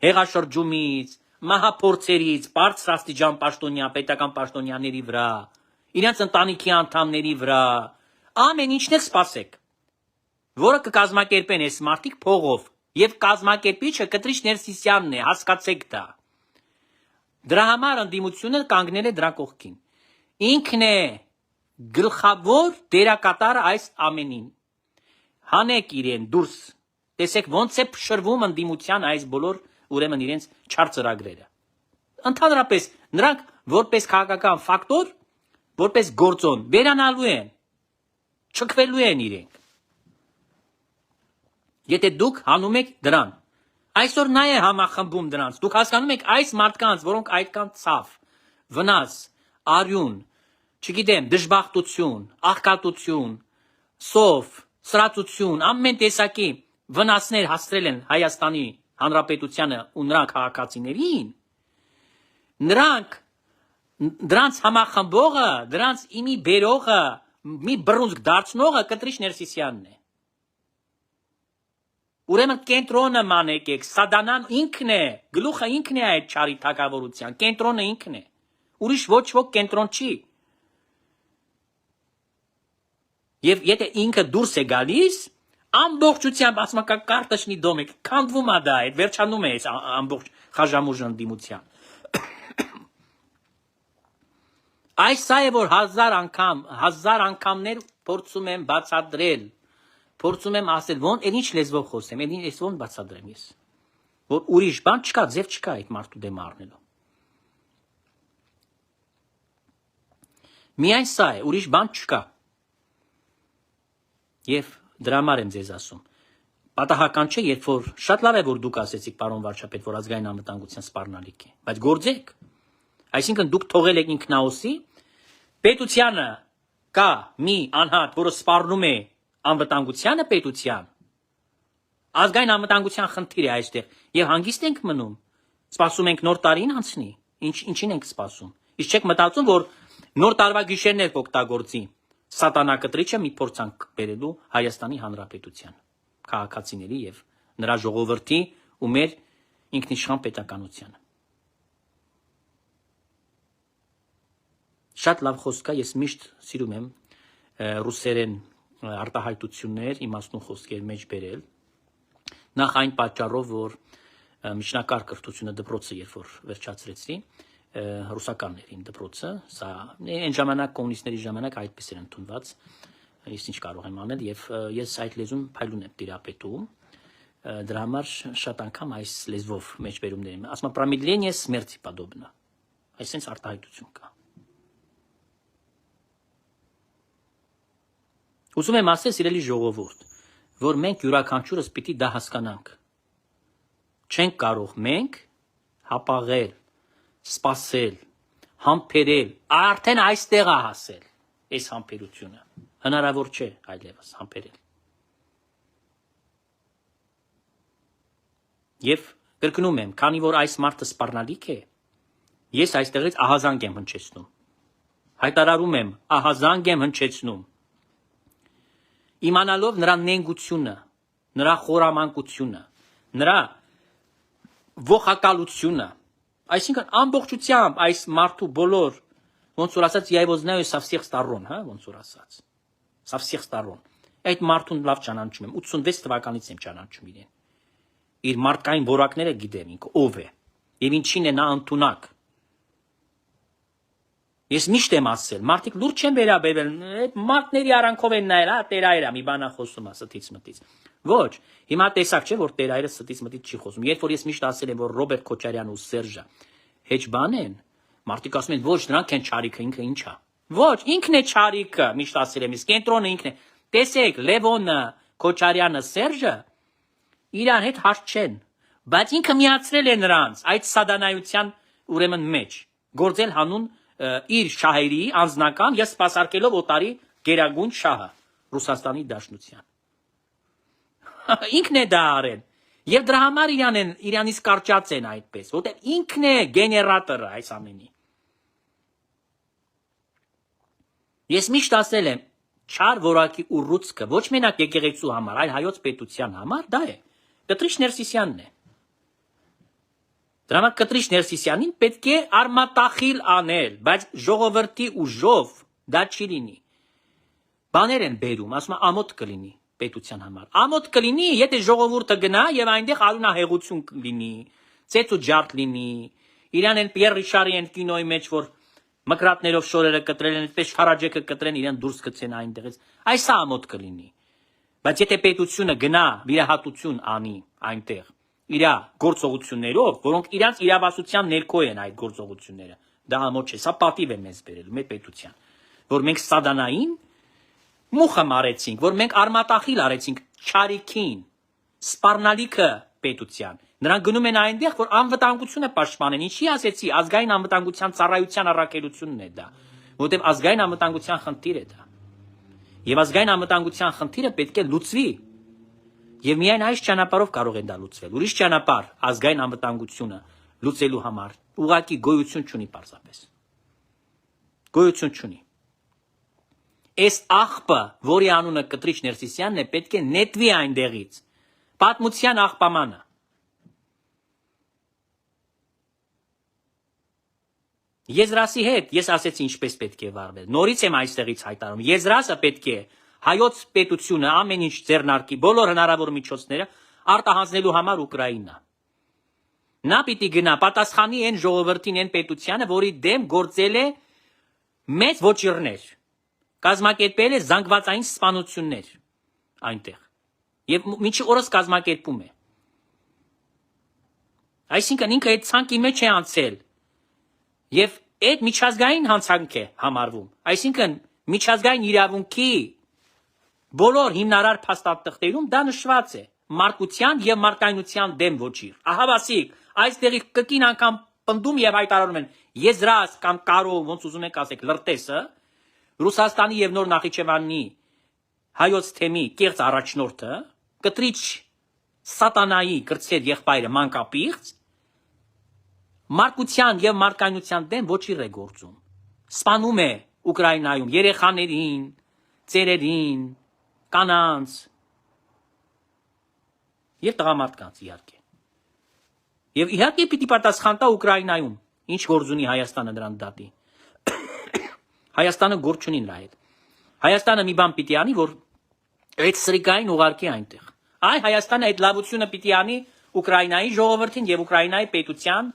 Speaker 1: հեղաշրջումից, մահափորձերից, բարձրաստիճան պաշտոնյա, պետական պաշտոնյաների վրա, իրենց ընտանիքի անդամների վրա, ամեն ինչն էլ սպասեք, որը կկազմակերպեն այս մարդիկ փողով, եւ կազմակերպիչը Կտրիչ Ներսիսյանն է, հասկացեք դա։ Դրա համար ընդդիմությունը կանգնել է դրա կողքին։ Ինքն է գլխավոր դերակատարը այս ամենին։ Հանեք իրեն դուրս։ Տեսեք ոնց է փշրվում ընդդիմության այս բոլոր ուրեմն իրենց չար ծրագրերը։ Ընդհանրապես նրանք որպես քաղաքական ֆակտոր, որպես գործոն վերանալու են, չքվելու են իրենք։ Եթե դուք հանում եք դրան, այսօր նա է համախմբում դրանց։ Դուք հասկանում եք այս մարդկանց, որոնք այդքան ցավ, վնաս, արյուն, չգիտեմ, դժբախտություն, աղքատություն, սով, սրածություն, ամեն տեսակի վնասներ հասցրել են Հայաստանի Հանրապետությանը ու նրա քաղաքացիներին, նրանք դրանց համախմբողը, դրանց իմի բերողը, մի բռունցք դարձնողը Կտրիչ Ներսիսյանն է։ Ուրեմն կենտրոնը մանեկեք, սատանան ինքն է, գլուխը ինքն է այդ չարի թագավորության, կենտրոնը ինքն է։ Ուրիշ ոչ ոք կենտրոն չի։ Եվ եթե ինքը դուրս է գալիս, ամբողջությամբ ասում է կարտաշնի դոմ է, քանդվում է դա, այդ վերջանում է այս ամբողջ խաժամուժ ընդդիմության։ Այս սա է, որ հազար անգամներ փորձում եմ բացատրել, փորձում եմ ասել, ոնց էլ ինչ լեզվով խոսեմ, էլ ես ոնց բացատրեմ ես, որ ուրիշ բան չկա, ձև չկա այդ մարդու դեմ առնելու։ Միայն սա է, ուրիշ բան չկա։ Եվ դրա համար եմ ձեզ ասում, պատահական չէ, երբ որ շատ լավ է, որ դուք ասեցիք, պարոն վարչապետ, որ ազգային անվտանգության սպառնալիք է, բայց գործեք։ Այսինքն դուք թողել եք ինքնաոսի, պետությանը կա մի անհատ, որը սպառնում է անվտանգությանը պետության, ազգային անվտանգության խնդիր է այստեղ, եւ հանգիստ ենք մնում, սպասում ենք նոր տարին անցնի, ինչին ենք սպասում։ Իսկ չեք մտածում, որ նոր տարվա գիշերն էլ կօգտագործի սատանա կտրիչը մի փորձանք բերելու Հայաստանի Հանրապետության քաղաքացիների եւ նրա ժողովրդի ու մեր ինքնիշխան պետականությանը։ Շատ լավ խոսք է, ես միշտ սիրում եմ ռուսերեն արտահայտություններ, իմաստուն խոսքեր մեջ բերել։ Նախ այն պատճառով, որ միջնակարգ կրթությունը դպրոցը երբ որ վերջացրեցի, ռուսականներ իմ դպրոցը, սա այն ժամանակ կոմունիստների ժամանակ այդպես էր ընդունված, ես ինչ կարող եմ անել եւ ես այդ լեզուն փայլուն եմ տիրապետում, դրա համար շատ անգամ այս լեզվով մեջբերումներ եմ, ասում եմ պրամեդլենիե սմերти подобно, այսինքն արտահայտություն կա։ Ուզում եմ ասել, սիրելի ժողովուրդ, որ մենք յուրաքանչյուրս պիտի դա հասկանանք։ Չենք կարող մենք հապաղել, սպասել, համբերել, արդեն այստեղ է հասել այս համբերությունը։ Հնարավոր չէ այլևս համբերել։ Եվ կրկնում եմ, քանի որ այս մարդը սպառնալիք է, ես այստեղից ահազանգ եմ հնչեցնում։ Հայտարարում եմ, ահազանգ եմ հնչեցնում։ Իմանալով նրա նենգությունը, նրա խորամանկությունը, նրա ողակալությունը, այսինքն ամբողջությամբ այս մարդու բոլոր, ոնց որ ասած, я его знаю со всех сторон, հա, ոնց որ ասած, со всех сторон։ Այդ մարդուն լավ ճանաչում եմ, 86 թվականից եմ ճանաչում իրեն։ Իր մարդկային որակները գիտեմ ինքը ով է, եւ ինչին է նա ընդունակ։ Ես միշտ եմ ասել, մարդիկ լուրջ չեն վերաբերվել, այդ մարդների արանքով են նայել, հա, տերայրը մի բան է խոսում, ստից մտից։ Ոչ, հիմա տեսակ չէ, որ տերայրը ստից մտից չի խոսում։ Երբ որ ես միշտ ասել եմ, որ Ռոբերտ Քոչարյանն ու Սերժը հեչ բան են, մարդիկ ասում են, ոչ, նրանք են չարիքը, ինքը ինչ է։ Ոչ, ինքն է չարիքը, միշտ ասել եմ, իսկ կենտրոնը ինքն է։ Տեսեք, Լևոնը, Քոչարյանը, Սերժը իրար հետ հարց չեն, բայց ինքը միացրել է նրանց այդ սադանայության ուրեմն մեջ, գործել հանուն իր շահերի անձնական եւ սպասարկելով օտարի գերագույն շահը Ռուսաստանի Դաշնության։ Ինքն է դա արել։ Եվ դրա համար իրանից կարճած են այդպես, որտեղ ինքն է գեներատորը այս ամենի։ Ես միշտ ասել եմ, չար որակի ուռուցքը ոչ մենակ եկեղեցու համար, այլ հայոց պետության համար, դա է։ Կտրիչ Ներսիսյանն է։ Դրա համար Կտրիչ Ներսիսյանին պետք է արմատախիլ անել, բայց ժողովրդի ուժով դա չի լինի։ Բաներ են բերում, ասում եմ ամոթ կլինի պետության համար։ Ամոթ կլինի, եթե ժողովուրդը գնա եւ այնտեղ արունահեղություն լինի, ծեծ ու ջարդ լինի։ Իրան են Պիեր Ռիշարի են կինոյի մեջ, որ մկրատներով շորերը կտրել են, այդպես Ֆարաջեկը կտրեն, իրան դուրս գցեն այնտեղից։ Այս է ամոթ կլինի։ Բայց եթե պետությունը գնա վիրահատություն անի այնտեղ, իր գործողություններով, որոնք իրանց իրավասության ներքո են այդ գործողությունները, դա ամոթ չէ, սա պատիվ է մեզ բերել մեր պետության, որ մենք սադանային մուխը մարեցինք, որ մենք արմատախիլ արեցինք չարիքին, սպառնալիքը պետության։ Նրանք գնում են այնտեղ, որ անվտանգությունը պաշտպանեն։ Ինչի ասեցի, ազգային անվտանգության ծառայության առաքելությունն է դա, որտեղ ազգային անվտանգության խնդիր է դա։ Եվ ազգային անվտանգության խնդիրը պետք է լուծվի։ Եվ միայն այս ճանապարհով կարող է դա լուծվել։ Ուրիշ ճանապարհ ազգային անվտանգությունը լուծելու համար ուղղակի գոյություն չունի պարզապես։ Գոյություն չունի։ Այս աղբը, որի անունը Կտրիչ Ներսիսյանն է, պետք է նետվի այնտեղից։ Պատմության աղբամանը։ Եզրասի հետ ես ասեցի ինչպես պետք է վարվել։ Նորից եմ այստեղից հայտարարում։ Եզրասը պետք է հայոց պետությունը ամեն ինչ ձեռնարկի, բոլոր հնարավոր միջոցները արտահանձնելու համար Ուկրաինա։ Նա պիտի գնա պատասխանի այն ժողովրդին, այն պետությանը, որի դեմ գործել է մեծ ոչիրներ, կազմակերպել է զանգվածային սպանություններ այնտեղ։ Եվ մինչ օրս կազմակերպում է։ Այսինքն ինքը այդ ցանկի մեջ է անցել։ Եվ այդ միջազգային հանցանք է համարվում։ Այսինքն միջազգային իրավունքի բոլոր հիմնարար փաստաթղթերում դա նշված է մարկության եւ մարկայնության դեմ ոչիր։ Ահավասիկ, այստեղի կկին անգամ պնդում եւ հայտարարում են Եզրաս կամ Կարո, ոնց ուզում եք ասեք, լրտեսը Ռուսաստանի եւ Նոր Նախիջևանի հայոց թեմի կեղծ առաջնորդը, Կտրիչ սատանայի կրտսեր եղբայրը մանկապիղծ մարկության եւ մարկայնության դեմ ոչիր է գործում։ Սպանում է Ուկրաինայում երեխաներին, ծերերին, կանանց եւ տղամարդկանց իհարկե։ Եվ իհարկե պիտի պատասխան տա Ուկրաինայում, ինչ գործ ունի Հայաստանը դրան դատի։ Հայաստանը գործ չունի նրա հետ։ Հայաստանը մի բան պիտի անի, որ այդ սրիկային ուղարկի այնտեղ։ Այ Հայաստանը այդ լավությունը պիտի անի Ուկրաինայի ժողովրդին եւ Ուկրաինայի պետության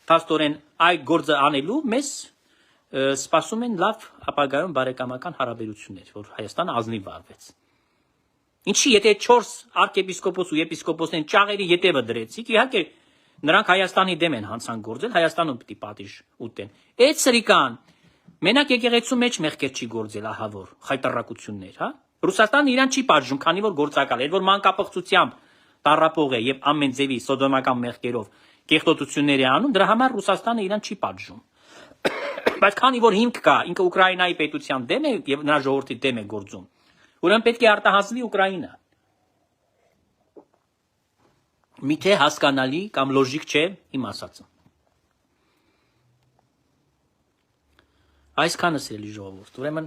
Speaker 1: փաստորեն այդ գործը անելու մեզ սպասում են լավ ապագայում բարեկամական հարաբերություններ, որ Հայաստանը ազնիվ վարվեց։ Ինչի եթե 4 arczepiskopos ու եպիսկոպոսներն ճաղերի ետևը դրեցիք, իհարկե նրանք Հայաստանի դեմ են հանցան գործել, Հայաստանում պիտի պատիժ ուտեն։ Այդ սրիկան մենակ եկեղեցու մեջ մեղքեր չի գործել, ահա որ խայտարակություններ, հա։ Ռուսաստանը իրան չի պատժում, քանի որ գործակալ է, որ մանկապղծությամբ տառապող է եւ ամեն ձևի սոդոմական մեղքերով կեղտոտություններ է անում, դրա համար Ռուսաստանը իրան չի պատժում։ Բայց քանի որ հիմք կա, ինքը Ուկրաինայի պետության դեմ է եւ նրա ժողովրդի դեմ է գործում, ուրեմն պետք է արտահանձնվի Ուկրաինա։ Միթե հասկանալի կամ լոժիկ չէ իմ ասածը։ Այսքանը սիրելի ժողովուրդ, ուրեմն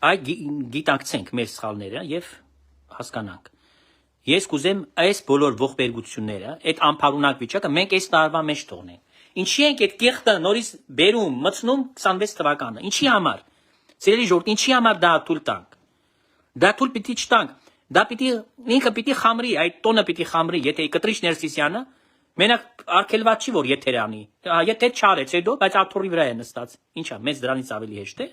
Speaker 1: այդ գիտակցենք մեր սխալները եւ հասկանանք։ Ես կուզեմ այս բոլոր ողբերգությունները, այդ անփարունակ վիճակը մենք այս տարվա մեջ թողնենք։ Ինչի ենք այդ կեղտը նորից բերում, մտցնում 26 թվականը։ Ինչի համար։ Սիրելի ժողովուրդ, ինչի համար դա թույլ տանք։ Դա թույլ պիտի չտանք։ Դա պիտի ինքը պիտի խամրի, այդ տոնը պիտի խամրի, եթե Կտրիչ Ներսիսյանը մենակ արգելված չի որ եթեր անի։ Եթե չարեց հետո, բայց աթոռի վրա է նստած։ Ինչա, մեծ դրանից ավելի հեշտ է,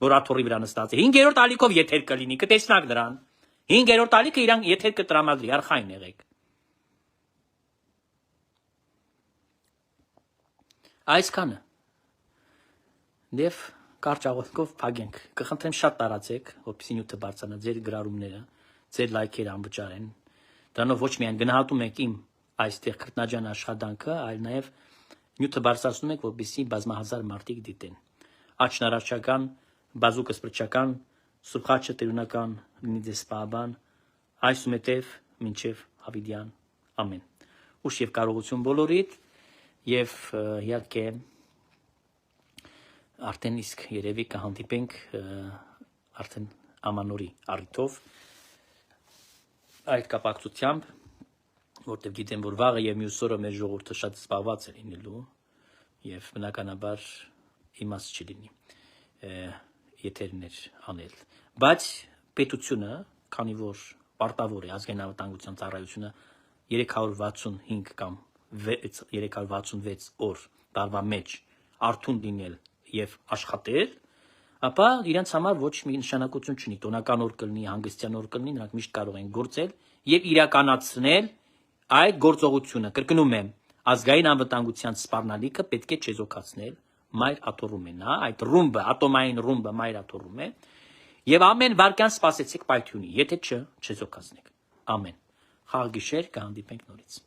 Speaker 1: որ աթոռի վրա նստած է։ 5-րդ ալիքով եթեր կլինի, կտեսնակ դրան։ 5-րդ ալիքը իրան եթեր կտրամադրի, արխային եղեք։ Այսքանը։ Եվ կարճ աղոթքով փակենք։ Կխնդրեմ շատ տարածեք, որպեսզի նյութը բարձրանա ձեր գրառումները, ձեր լայքերը անվճար են։ Դրանով ոչ միայն գնահատում եք իմ այստեղ քրտնաջան աշխատանքը, այլ նաև նյութը բարձրացնում եք, որպեսզի բազմահազար մարդիկ դիտեն։ Աչնարարչական, բազուկը սպրճական, սուրբխաչը տերունական լինի ձեզ սպաբան, այսուհետև մինչև հավիտյան ամեն։ Ուշ եւ կարողություն բոլորիդ եւ իհարկե արդեն իսկ երևի կհանդիպենք արդեն ամանորի առիթով այդ կապակցությամբ, որտեղ գիտեմ, որ վաղը եւ մյուս օրը մեր ժողովուրդը շատ զբաղված է լինելու եւ բնականաբար իմաստ չի լինի եթերներ անել, բայց պետությունը, քանի որ պարտավոր է ազգային անվտանգության ծառայությունը 365 կամ 366 օր տարվա մեջ արթուն լինել եւ աշխատել, ապա իրենց համար ոչ մի նշանակություն չունի, տոնական օր կլինի, հանգստյան օր կլինի, նրանք միշտ կարող են գործել եւ իրականացնել այդ գործողությունը, կրկնում եմ, ազգային անվտանգության սպառնալիքը պետք է չեզոքացնել մայր աթոռում է, այդ ռումբը, ատոմային ռումբը մայր աթոռում է եւ ամեն վարքյան սպասեցեք պայթյունի, եթե չեզոքացնեք, ամեն։ Խաղ գիշեր, կհանդիպենք նորից։